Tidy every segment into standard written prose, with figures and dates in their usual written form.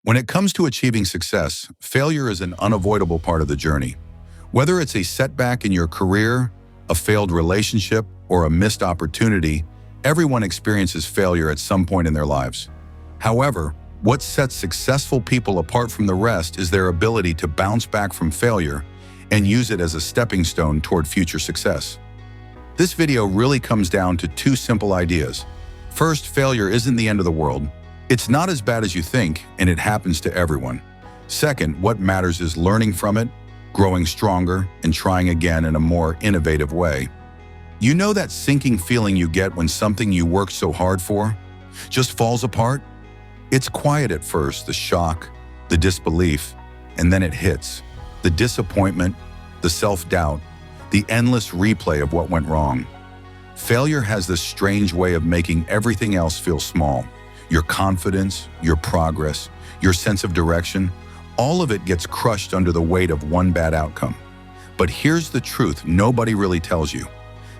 When it comes to achieving success, failure is an unavoidable part of the journey. Whether it's a setback in your career, a failed relationship, or a missed opportunity, everyone experiences failure at some point in their lives. However, what sets successful people apart from the rest is their ability to bounce back from failure and use it as a stepping stone toward future success. This video really comes down to two simple ideas. First, failure isn't the end of the world. It's not as bad as you think, and it happens to everyone. Second, what matters is learning from it, growing stronger, and trying again in a more innovative way. You know that sinking feeling you get when something you worked so hard for just falls apart? It's quiet at first, the shock, the disbelief, and then it hits. The disappointment, the self-doubt, the endless replay of what went wrong. Failure has this strange way of making everything else feel small. Your confidence, your progress, your sense of direction, all of it gets crushed under the weight of one bad outcome. But here's the truth nobody really tells you.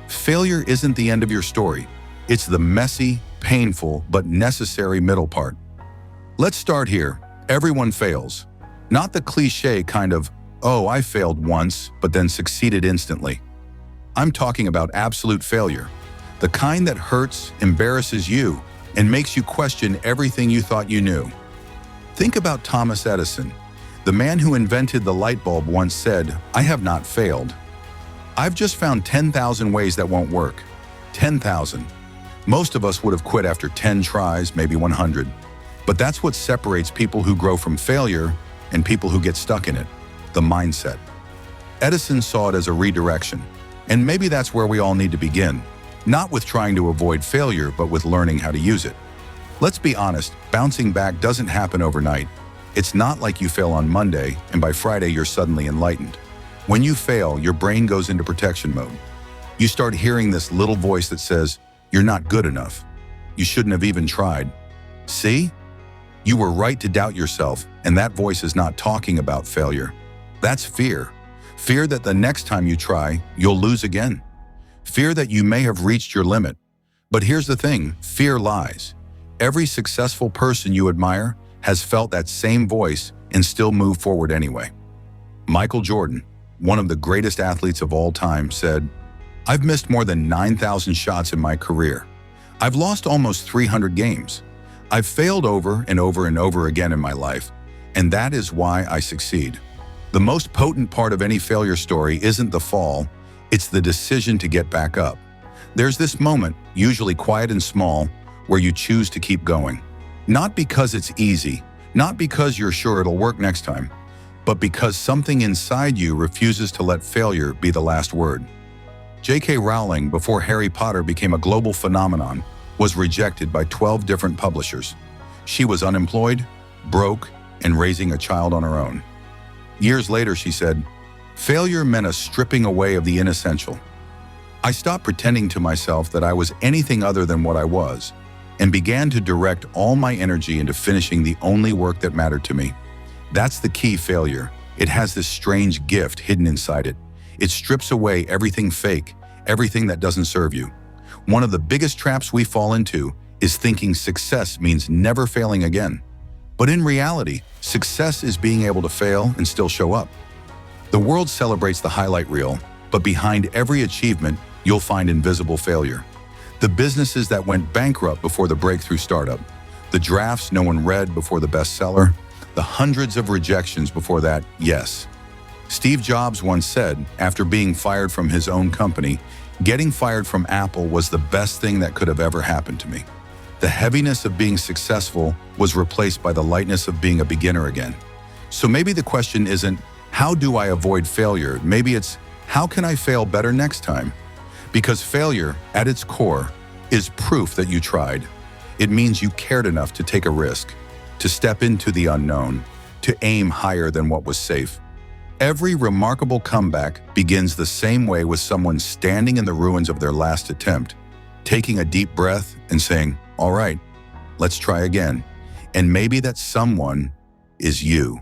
Failure isn't the end of your story. It's the messy, painful, but necessary middle part. Let's start here. Everyone fails. Not the cliche kind of, oh, I failed once, but then succeeded instantly. I'm talking about absolute failure. The kind that hurts, embarrasses you, and makes you question everything you thought you knew. Think about Thomas Edison. The man who invented the light bulb once said, "I have not failed. I've just found 10,000 ways that won't work." 10,000. Most of us would have quit after 10 tries, maybe 100. But that's what separates people who grow from failure and people who get stuck in it, the mindset. Edison saw it as a redirection, and maybe that's where we all need to begin. Not with trying to avoid failure, but with learning how to use it. Let's be honest, bouncing back doesn't happen overnight. It's not like you fail on Monday, and by Friday you're suddenly enlightened. When you fail, your brain goes into protection mode. You start hearing this little voice that says, "You're not good enough. You shouldn't have even tried." See? You were right to doubt yourself, and that voice is not talking about failure. That's fear. Fear that the next time you try, you'll lose again. Fear that you may have reached your limit. But here's the thing, fear lies. Every successful person you admire has felt that same voice and still moved forward anyway. Michael Jordan, one of the greatest athletes of all time, said, "I've missed more than 9,000 shots in my career. I've lost almost 300 games. I've failed over and over and over again in my life, and that is why I succeed." The most potent part of any failure story isn't the fall, it's the decision to get back up. There's this moment, usually quiet and small, where you choose to keep going. Not because it's easy, not because you're sure it'll work next time, but because something inside you refuses to let failure be the last word. J.K. Rowling, before Harry Potter became a global phenomenon, was rejected by 12 different publishers. She was unemployed, broke, and raising a child on her own. Years later, she said, "Failure meant a stripping away of the inessential. I stopped pretending to myself that I was anything other than what I was, and began to direct all my energy into finishing the only work that mattered to me." That's the key failure. It has this strange gift hidden inside it. It strips away everything fake, everything that doesn't serve you. One of the biggest traps we fall into is thinking success means never failing again. But in reality, success is being able to fail and still show up. The world celebrates the highlight reel, but behind every achievement, you'll find invisible failure. The businesses that went bankrupt before the breakthrough startup, the drafts no one read before the bestseller, the hundreds of rejections before that yes. Steve Jobs once said, after being fired from his own company, "Getting fired from Apple was the best thing that could have ever happened to me." The heaviness of being successful was replaced by the lightness of being a beginner again. So maybe the question isn't, how do I avoid failure? Maybe it's, how can I fail better next time? Because failure, at its core, is proof that you tried. It means you cared enough to take a risk, to step into the unknown, to aim higher than what was safe. Every remarkable comeback begins the same way, with someone standing in the ruins of their last attempt, taking a deep breath and saying, "All right, let's try again." And maybe that someone is you.